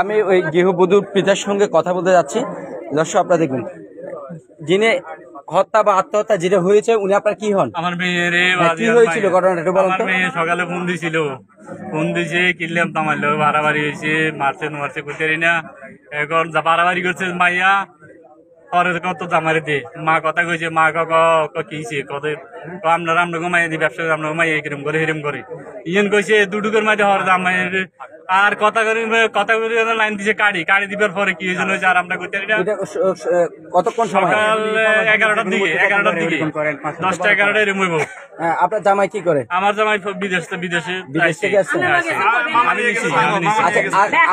আমি ওই গৃহবধূর পিতার সঙ্গে কথা বলতে যাচ্ছি। দর্শক আপনারা দেখবেন, যিনি হত্যা বা আত্মহত্যা যেটা হয়েছে উনি আপনার কি হন? আমার মেয়ের কি হয়েছিল ঘটনাটা একটু বলুন তো। মেয়ে সকালে ফোন দিছিল, ফোন দিয়েছে কিনলাম তামাইলো বাড়াবাড়ি হয়েছে, মারছে করতে না। এখন যা বাড়াবাড়ি করছে মাইয়া পরে কত জামারে দে মা কথা কইছে, মা কিছে কত আপনারা মাইয়া দিয়ে ব্যবসা আপনার মাইয়া এরকম করে হেরম করে ইয়েন কইছে দুটুকের মাঝে হর জামাইয়ের আর কথা করে লাইন দিছে কাড়ি দিবার পরে কি হয়েছে আর আমরা করতে কতক্ষণ সকাল 11টার দিকে 10টা 11টা এরকম হইব। আপনার জামাই কি করে? আমার জামাই বিদেশ থেকে আসছে।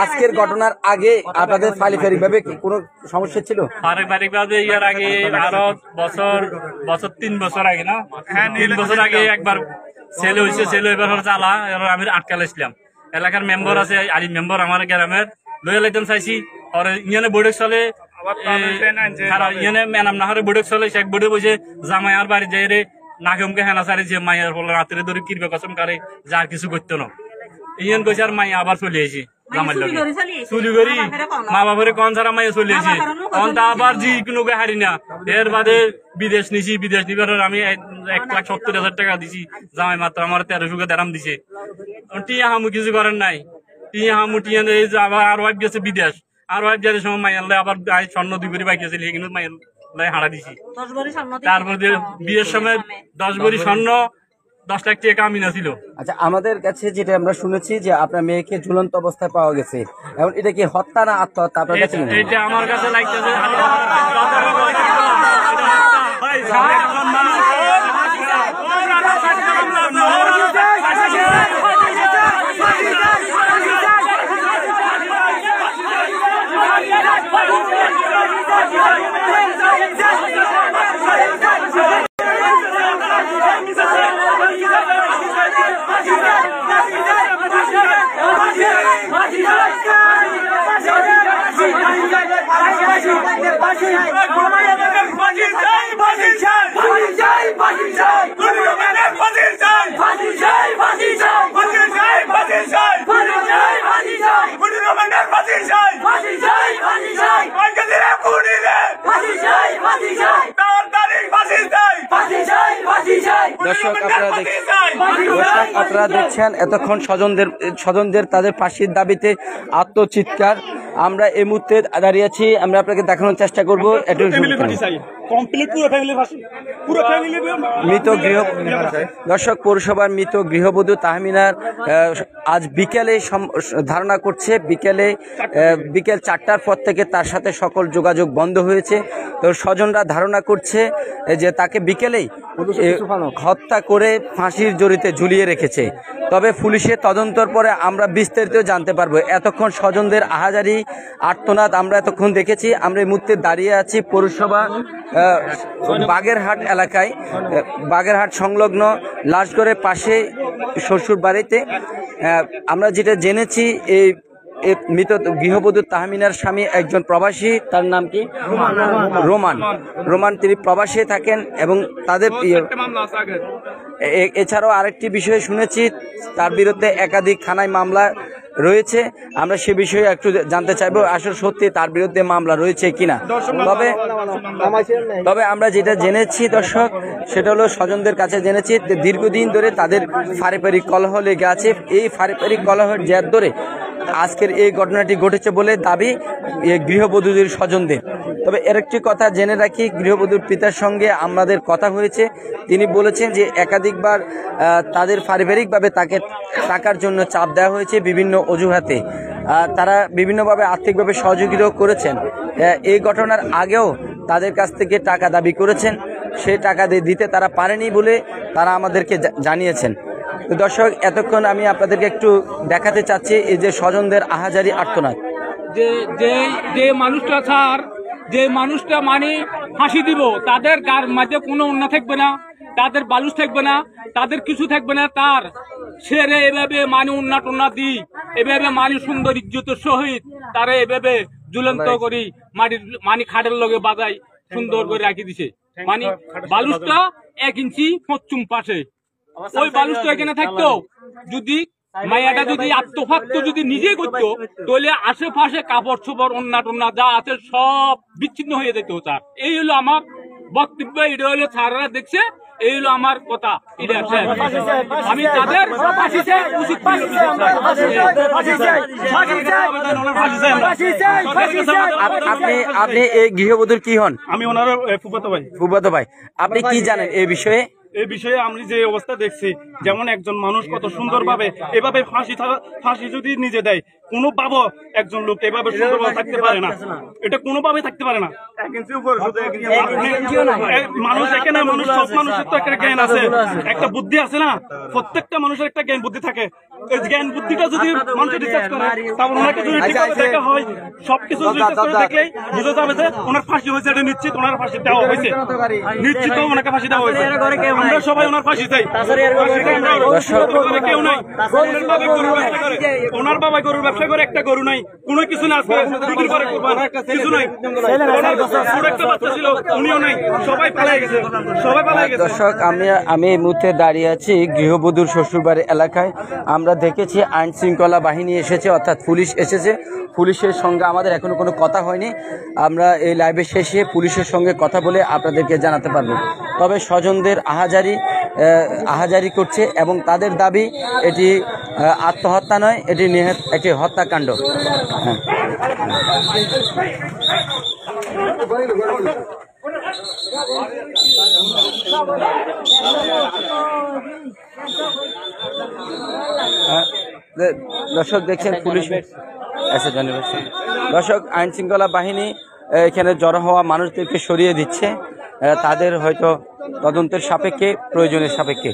আজকের ঘটনার আগে আপনাদের পারিবারিক ভাবে কোনো সমস্যা ছিল? পারিবারিক ভাবে ইয়ার আগে আরো বছর 3 বছর আগে না, 3 বছর আগে একবার ছেলে হয়েছে, ছেলে এবার চালা আমি আটকালাইছিলাম। এলাকার মেম্বার আছে, আলী মেম্বার আমার গ্রামের লইয়া লাইতাম চাইছি আর ইয়ানে বৈঠক চলে, ইয়ানে মেনাম না হরে বৈঠক চলে, সে বৈঠক বসে জামাই আর বাড়ি যাই রে নাকেমকে হেনা সারি যে মাইয়ার ফলে রাত্রে ধরে কিরবে কসম কারে যা আর কিছু করতো না। ইয়ান কইছে আর মাইয়া আবার চলে আসি জামাই লগে চুরি করি মা বাপরে কন ছাড়া মাইয়া চলে আসি কন তা আবার জি কোনো হারি না। এর বাদে বিদেশ নিবার আমি 1,70,000 টাকা দিছি, জামাই মাত্র আমার 1300 দেরাম দিছে। টিয়া হামু কিছু করেন নাই, টিয়া হামু টিয়া আবার আর ওয়াইফ গেছে বিদেশ, আর ওয়াইফ যাদের সময় মাইয়ালে আবার স্বর্ণ 2 ভরি বাকি আছে কিন্তু মাইয়ালে হারা দিছি। তারপর বিয়ের সময় 10 ভরি স্বর্ণ 10 লাখ টাকা কামিনা ছিল। আচ্ছা, আমাদের কাছে যেটা আমরা শুনেছি যে আপনার মেয়েকে ঝুলন্ত অবস্থায় পাওয়া গেছে, এখন এটা কি হত্যা না আত্মহত্যা আপনার কাছে? এটা আমার কাছে লাগতেছে দর্শক আপনারা দেখছেন এতক্ষণ স্বজনদের তাদের ফাঁসির দাবিতে আত্মচিৎকার। আমরা এই মুহূর্তে দাঁড়িয়ে আছি, আমরা আপনাকে দেখানোর চেষ্টা করবো। দর্শক, পৌরসভার মৃত গৃহবধূ তাহমিনার আজ বিকেলে ধারণা করছে, বিকেল 4টার পর থেকে তার সাথে সকল যোগাযোগ বন্ধ হয়েছে। তো স্বজনরা ধারণা করছে যে তাকে বিকেলেই হত্যা করে ফাঁসির জড়িতে ঝুলিয়ে রেখেছে। তবে পুলিশের তদন্তর পরে আমরা বিস্তারিত জানতে পারবো। এতক্ষণ স্বজনদের আহাজারি আর্তনাদ আমরা এতক্ষণ দেখেছি। আমরা এই মুহূর্তে দাঁড়িয়ে আছি পৌরসভা বাগেরহাট এলাকায়, বাগেরহাট সংলগ্ন লাশগড়ের পাশে শ্বশুর বাড়িতে। আমরা যেটা জেনেছি এই মৃত গৃহবধূ তাহমিনার স্বামী একজন প্রবাসী, তার নাম কি? রোমান। তিনি প্রবাসী থাকেন এবং তাদের এছাড়াও আরেকটি বিষয় শুনেছি, তার বিরুদ্ধে একাধিক থানায় মামলা রয়েছে। আমরা সে বিষয়ে একটু জানতে চাইবো আসলে সত্যি তার বিরুদ্ধে মামলা রয়েছে কিনা। তবে আমরা যেটা জেনেছি দর্শক, সেটা হলো স্বজনদের কাছে জেনেছি দীর্ঘদিন ধরে তাদের পারিবারিক কলহ লেগে আছে। এই পারিবারিক কলহের জের ধরে আজকের এই ঘটনাটি ঘটেছে বলে দাবি গৃহবধূদের স্বজনদের। তবে এর একটি কথা জেনে রাখি, গৃহবধূর পিতার সঙ্গে আমাদের কথা হয়েছে। তিনি বলেছেন যে একাধিকবার তাদের পারিবারিকভাবে তাকে টাকার জন্য চাপ দেওয়া হয়েছে বিভিন্ন অজুহাতে। তারা বিভিন্নভাবে আর্থিকভাবে সহযোগিতাও করেছেন। এই ঘটনার আগেও তাদের কাছ থেকে টাকা দাবি করেছেন, সেই টাকা দিতে তারা পারেনি বলে তারা আমাদেরকে জানিয়েছেন। তো দর্শক, এতক্ষণ আমি আপনাদেরকে একটু দেখাতে চাচ্ছি এই যে স্বজনদের আহাজারি আর্তনাদ। যে মানুষটা স্যার, যে মানুষটা মানে ফাঁসি দিব, তাদের গার মাঝে কোনো অন্য থাকবে না, তাদের বালুস থাকবে না, তাদের কিছু থাকবে না। তার সেরে এভাবে মানে উন্না দিই, এভাবে মানে সুন্দর ইজ্জতের সহিত তারা এভাবে ঝুলন্ত করি মানি খাটের লগে বাজাই সুন্দর করে রাখি দিছে। মানে বালুসটা 1 ইঞ্চি পশ্চিম পাশে, ওই বালুসটা এখানে থাকতো যদি মায়াটা যদি আত্মফাক্ত যদি নিজেই করতো তাহলে আশেপাশে কাপড় চোপড় অন্যা টন্যা যা আছে সব বিচ্ছিন্ন হয়ে যেত তার। এই হলো আমার বক্তব্য, এটা হলো স্যাররা দেখছে, এই হলো আমার কথা। এটা আমি তাদের ফাঁসি চাই, উচিত আপনি এই গৃহবধূর কি হন? আমি ওনার ফুফাতো ভাই। ফুফাতো ভাই, আপনি কি জানেন এই বিষয়ে? এই বিষয়ে আমি যে অবস্থা দেখছি, যেমন একজন মানুষ কত সুন্দরভাবে এভাবে ফাঁসি যদি নিজে দেয়, কোনোভাবে একজন লোক এভাবে সুন্দরভাবে থাকতে পারে না, এটা কোনোভাবে থাকতে পারে না। মানুষ এখানে মানুষ সব মানুষের তো একটা জ্ঞান আছে, একটা বুদ্ধি আছে না, প্রত্যেকটা মানুষের একটা জ্ঞান বুদ্ধি থাকে। এই জ্ঞান বুদ্ধিটা যদি মানুষের রিসার্চ করে, তারপর ওনাকে যদি ঠিকভাবে দেখা হয়, সবকিছু রিসার্চ করে দেখলেই বুঝে যাবে যে ওনার ফাঁসি হয়েছে, এটা নিশ্চিত ওনার ফাঁসি দেওয়া হয়েছে, নিশ্চিত ওনাকে ফাঁসি দেওয়া হয়েছে। আমরা সবাই ওনার ফাঁসি চাই। কেউ নাই, ওনার বাবা গরুর ব্যবসা করে, একটা গরু নাই, কোনো কিছু না, বিক্রি করে কিছু নাই, একটা বাচ্চা ছিল উনিও নাই, সবাই পালাই গেছে, সবাই পালাই গেছে। দর্শক, আমি এই মুহূর্তে দাঁড়িয়ে আছি গৃহবধূর শ্বশুরবাড়ি এলাকায়। আমরা দেখেছি আইন শৃঙ্খলা বাহিনী এসেছে, অর্থাৎ পুলিশ এসেছে। পুলিশের সঙ্গে আমাদের এখনো কোনো কথা হয়নি। আমরা এই লাইভের শেষে পুলিশের সঙ্গে কথা বলে আপনাদেরকে জানাতে পারবো। তবে স্বজনদের আহাজারি করছে এবং তাদের দাবি এটি আত্মহত্যা নয়, এটি একটি হত্যাকাণ্ড। হ্যাঁ, দর্শক দেখছেন পুলিশ এসে দর্শক আইন শৃঙ্খলা বাহিনী এখানে জড়ো হওয়া মানুষদেরকে সরিয়ে দিচ্ছে, তাদের হয়তো তদন্তের সাপেক্ষে, প্রয়োজনের সাপেক্ষে।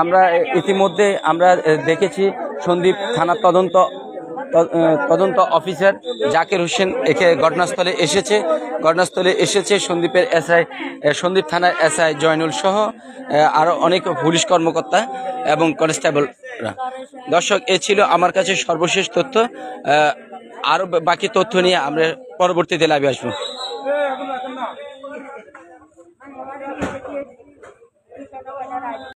আমরা ইতিমধ্যে আমরা দেখেছি সন্দ্বীপ থানার তদন্ত অফিসার জাকির হোসেন এখানে ঘটনাস্থলে এসেছে সন্দ্বীপের সন্দ্বীপ থানার এসআই জয়নুল সহ আরো অনেক পুলিশ কর্মকর্তা এবং কনস্টেবলরা। দর্শক, এ ছিল আমার কাছে সর্বশেষ তথ্য। আরো বাকি তথ্য নিয়ে আমরা পরবর্তীতে লাইভে আসবো।